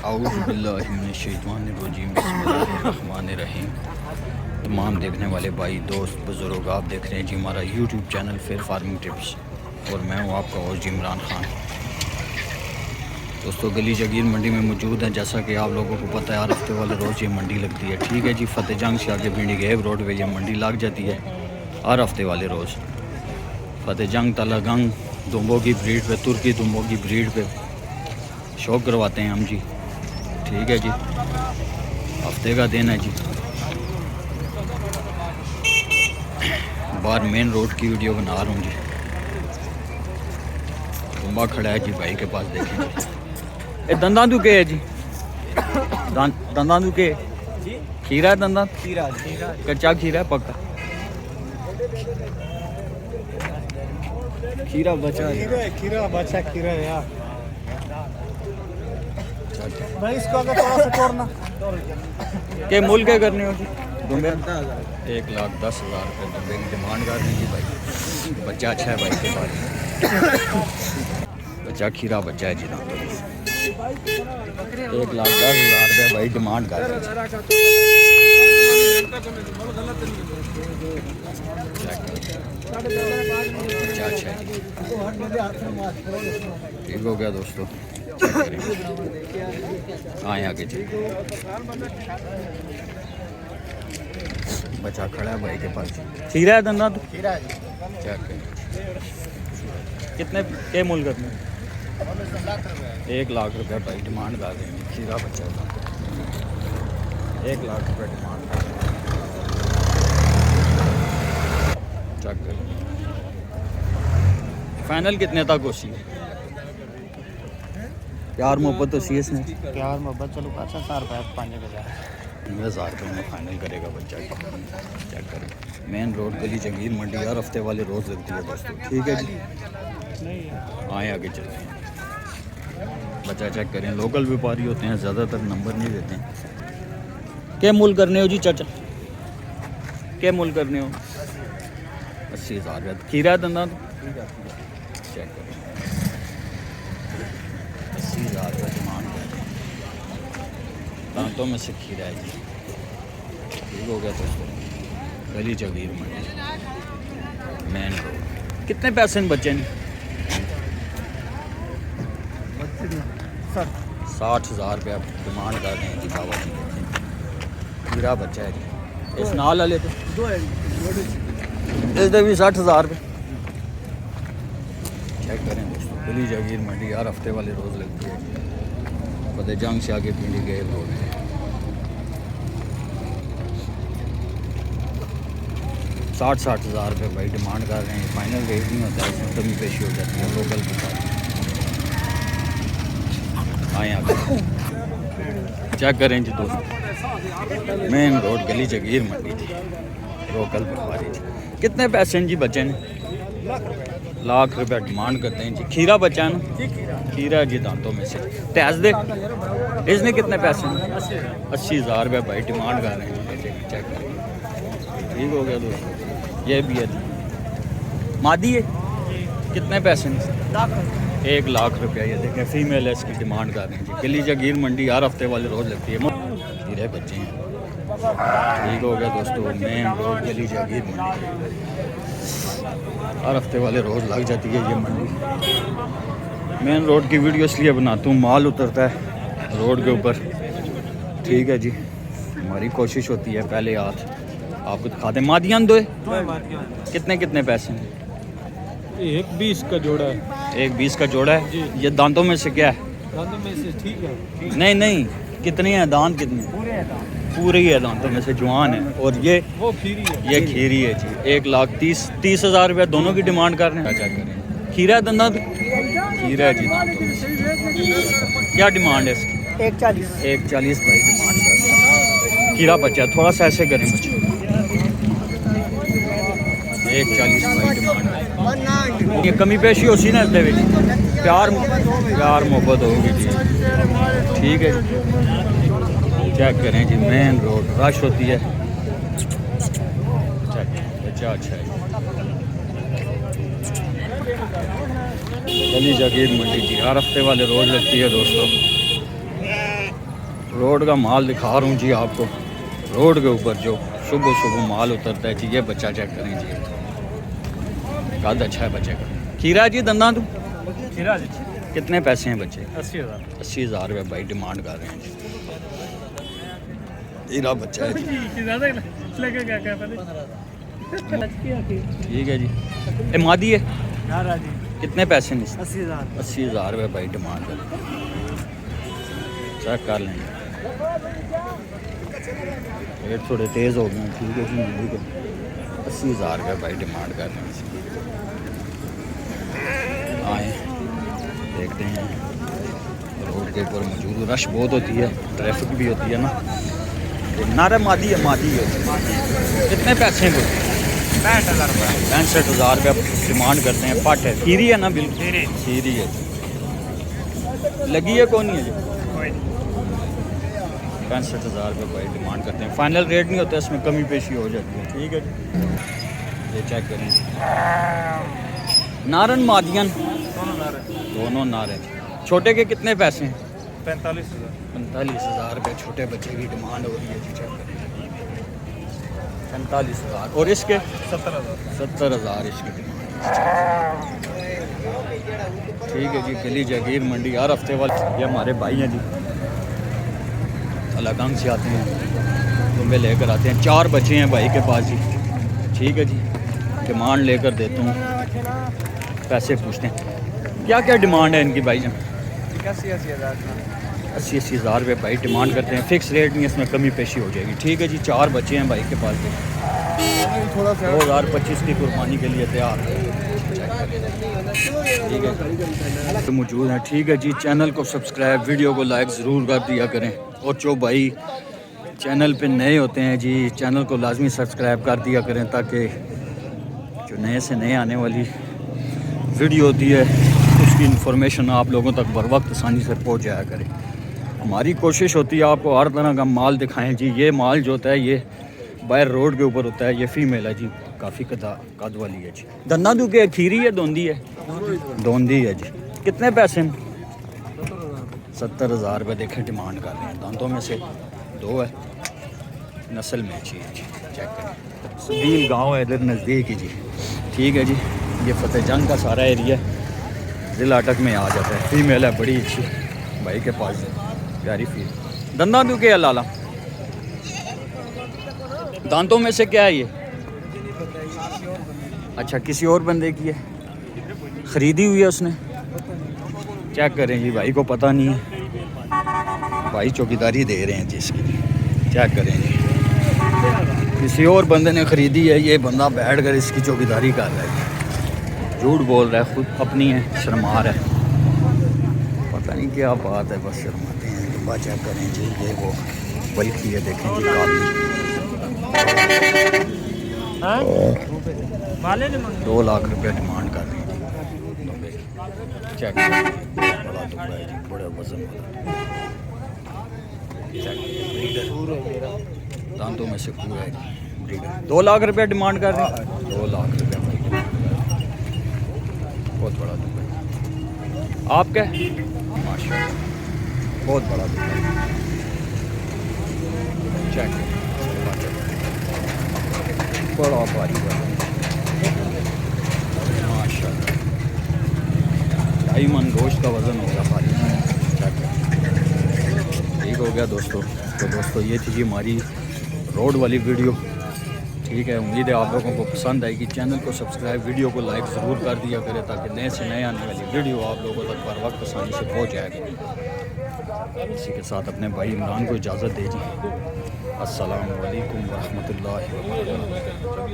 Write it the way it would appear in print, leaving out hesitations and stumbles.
औज़ुबिल्लाहिमिनश्शैतानिर्रजीम बिस्मिल्लाहिर्रहमानिर्रहीम। तमाम देखने वाले भाई दोस्त बुज़ुर्ग, आप देख रहे हैं जी हमारा YouTube channel fair farming tips और मैं हूँ आपका होस्ट इमरान खान। दोस्तों गली जगीर मंडी में मौजूद है। जैसा कि आप लोगों को पता है हर हफ्ते वाले रोज़ ये मंडी लगती है। ठीक है जी, फतेह जंग से आगे भिंडी गेब रोड पे ये मंडी लग जाती है हर हफ्ते वाले रोज़। फतेह जंग तलागंग दुम्बों की ब्रीड पे, तुर्की दुम्बों की ब्रीड पे शौक करवाते हैं हम जी। ठीक है जी, हफ्ते का दिन है जी। बाहर मेन रोड की वीडियो बना रहा हूँ जी। दुम्बा खड़ा है जी भाई के पास, देखें ये दंदा तू के है जी। दंदा तू के खीरा है, दंदा खीरा कच्चा खीरा है पक्का खीरा बचा खीरा यार भाई। इसको अगर थोड़ा सा तोड़ना के मूल क्या करने हो जी? दुम्बे 1,10,000 रुपये दुम्बे की डिमांड कर रहे हैं जी भाई। बच्चा अच्छा है भाई के पास, बच्चा खीरा बच्चा है जी ना। 1,10,000 रुपये भाई डिमांड कर रहे हैं। बच्चा अच्छा है, ठीक हो गया दोस्तों। आए आगे जी, बच्चा खड़ा है भाई के पास। खीरा है दंदा तो खीरा है चेक कितने के मूल करने? 1 लाख रुपया भाई डिमांड कर देंगे। खीरा बच्चा 1 लाख रुपया डिमांड कर चेक कर। फाइनल कितने तक होती है? प्यार मोहब्बत तो सी इसमें प्यार मोहब्बत चलो 5,000 रुपये 5,000 रुपये में फाइनल करेगा बच्चा। चेक करें, मेन रोड गली जंगीर मंडी हर हफ्ते वाले रोज़ लगती है दोस्तों। ठीक है जी, आए आगे चलते हैं। बच्चा चेक करें, लोकल व्यापारी होते हैं, ज़्यादातर नंबर नहीं देते हैं। क्या मूल करने हो जी चाचा? क्या मूल करने हो? 80,000 रुपये खीरा दंदा चेक करें। 80,000 रुपये डिमांड है, दांतों में से खीरा है जी। ठीक हो गया दोस्तों, गली जगीर मंडी मेन रोड। कितने पैसे में बच्चे हैं? 60,000 रुपया डिमांड कर रहे हैं जी बाबा जी। खीरा बच्चा है जी। इस नाल वाले तो इस भी 60,000 रुपये। चेक करें दोस्तों, गली जगीर मंडी हर हफ्ते वाले रोज़ लगती है। फतेह जंग से आगे भिंडी गए रोड है। 60,000 रुपये भाई डिमांड कर रहे हैं। फाइनल रेट नहीं होता है, इसमें कमी पेशी हो जाती है लोकल के साथ। आए आप चेक करें जी दोस्तों, मेन रोड गली जगीर मंडी जी, लोकल व्यापारी जी। कितने पैसे हैं जी बच्चे ने? लाख रुपया डिमांड करते हैं जी। खीरा बच्चा है ना? खीरा जी दांतों में से तैज दे। इसने कितने पैसे? 80,000 रुपये भाई डिमांड कर रहे हैं। चेक करें, ठीक हो गया दोस्तों। ये भी है मादी है। कितने पैसे? 1 लाख रुपया। ये देखें फीमेल है, इसकी डिमांड कर रहे हैं जी। गली जगीर मंडी हर हफ्ते वाले रोज़ लगती है। खीरे बच्चे हैं, ठीक हो गया दोस्तों। मेन रोड गली जगीर मंडी हर हफ्ते वाले रोज़ लग जाती है ये मंडी। मेन रोड की वीडियो इसलिए बनाता हूँ, माल उतरता है रोड के ऊपर। ठीक है जी, हमारी कोशिश होती है पहले हाथ आपको दिखाते। मादियान दो कितने कितने पैसे हैं? 1,20 का जोड़ा है। 1,20 का जोड़ा है जी। ये दांतों में से क्या है? दांतों में से ठीक है। नहीं कितने हैं दांत? कितने? पूरे ही है दांतों में से, जवान है। और ये वो खीरी है। ये खीरी है जी। 1,30,000 रुपया दोनों की डिमांड कर रहे हैं। क्या करें, खीरा दंदा खीरा है जी दांतों में से। क्या डिमांड है इसकी? 1,40 भाई डिमांड कर रहे हैं। खीरा बच्चा थोड़ा सा ऐसे करें बच्चे। 1,40 भाई डिमांड है। ये कमी पेशी होती ना इसके प्यार मोहब्बत होगी जी। ठीक है, चेक करें जी, मेन रोड रश होती है। चेक बच्चा अच्छा है। गली जगीर मंडी जी हर हफ्ते वाले रोज़ लगती है दोस्तों। रोड का माल दिखा रहा हूँ जी आपको। रोड के ऊपर जो सुबह सुबह माल उतरता है जी, ये बच्चा चेक करें जी, कद अच्छा है बच्चे का। खीरा जी दंदा तू खीरा जी कितने पैसे हैं बच्चे? 80,000। 80,000 रुपये भाई डिमांड कर रहे हैं जी। खीरा बच्चा है जी। ठीक है जी। ये मादी है, कितने पैसे हैं? 80,000। 80,000 रुपये भाई डिमांड कर, चेक कर लेंगे। रेट थोड़े तेज़ हो गए हैं। ठीक है जी, ठीक है। 80,000 रुपये भाई डिमांड कर रहे हैं। आए देखते हैं। रोड के ऊपर मौजूद, रश बहुत होती है, ट्रैफिक भी होती है ना। नारा मादी है, मादी है। कितने पैसे हैं? 65,000 रुपये। 65,000 रुपये डिमांड करते हैं। पट है, खीरी है ना? बिल्कुल खीरी है। लगी है कौन नहीं है जी? 65,000 रुपये भाई डिमांड करते हैं। फाइनल रेट नहीं होता, इसमें कमी पेशी हो जाती है। ठीक है जी, ये चेक करें। नारन मादियन दोनों नारे। छोटे के कितने पैसे हैं? 45,000। 45,000 रुपये छोटे बच्चे की डिमांड हो रही है जी। चेक करें, 45,000। और इसके 70,000। 70,000 इसकी डिमांड। ठीक है जी, गली जागीर मंडी हर हफ्ते वाले ये हमारे भाई हैं जी, अलगंग से आते हैं, तुम्हें लेकर आते हैं। 4 बच्चे हैं भाई के पास जी। ठीक है जी, डिमांड लेकर देता हूँ, पैसे पूछते हैं। क्या क्या डिमांड है इनकी भाई जान? 80,000 रुपये भाई डिमांड करते हैं। फिक्स रेट नहीं, इसमें कमी पेशी हो जाएगी। ठीक है जी, 4 बच्चे हैं भाई के पास जी। 2025 की कुर्बानी के लिए तैयार है। ठीक है, तो मौजूद हैं। ठीक है जी, चैनल को सब्सक्राइब, वीडियो को लाइक ज़रूर कर दिया करें। और जो भाई चैनल पे नए होते हैं जी, चैनल को लाजमी सब्सक्राइब कर दिया करें, ताकि जो नए से नए आने वाली वीडियो होती है उसकी इन्फॉर्मेशन आप लोगों तक बर वक्त आसानी से पहुंच जाया करे। हमारी कोशिश होती है आपको हर तरह का माल दिखाएं जी। ये माल जो होता है ये बाहर रोड के ऊपर होता है। ये फीमेल है जी, काफ़ी कद वाली है जी। दंदा दू के खीरी है, दोंदी है? दोंदी है जी। कितने पैसे हैं? 70,000 रुपये देखें डिमांड कर रहे हैं। दांतों में से 2 है, नस्ल में अच्छी है जी। चेक करें, सबील गाँव है इधर नज़दीक ही जी। ठीक है जी, ये फतेह जंग का सारा एरिया ज़िला अटक में आ जाता है। फीमेल है, बड़ी अच्छी भाई के पास है, प्यारी फील। दंदा दू के लाला, दांतों में से क्या है ये? अच्छा, किसी और बंदे की है, ख़रीदी हुई है उसने। चेक करें जी, भाई को पता नहीं है, भाई चौकीदारी दे रहे हैं जी इसकी। चेक करें जी, किसी और बंदे ने ख़रीदी है, ये बंदा बैठ कर इसकी चौकीदारी कर रहा है। झूठ बोल रहा है, खुद अपनी है, शर्मा रहा है, पता नहीं क्या बात है, बस शर्माते हैं। जुम्बा चेक करें जी, ये वो बल्कि है, देखें जी, काफी 2 लाख रुपये डिमांड कर रही है। चेक बड़ा दुबला है जी, बड़ा वजन वाला। दांतों में से पूरा है जी, 2 लाख रुपये डिमांड कर रहे हैं। 2 लाख रुपये बहुत बड़ा दुबला। आप क्या? माशाल्लाह बहुत बड़ा दुबला। चेक बड़ा भारी बड़ा माशाल्लाह, 2.5 मन गोश्त का वज़न होगा भारी। ठीक हो गया दोस्तों। तो दोस्तों ये थी जी हमारी रोड वाली वीडियो। ठीक है, उम्मीद है आप लोगों को पसंद आएगी। चैनल को सब्सक्राइब, वीडियो को लाइक ज़रूर कर दिया करें, ताकि नए से नए आने वाली वीडियो आप लोगों तक बर वक्त आसानी से पहुँच जाएगी। इसी के साथ अपने भाई इमरान को इजाज़त दीजिए। अस्सलाम वालेकुम व रहमतुल्लाहि व बरकातहू।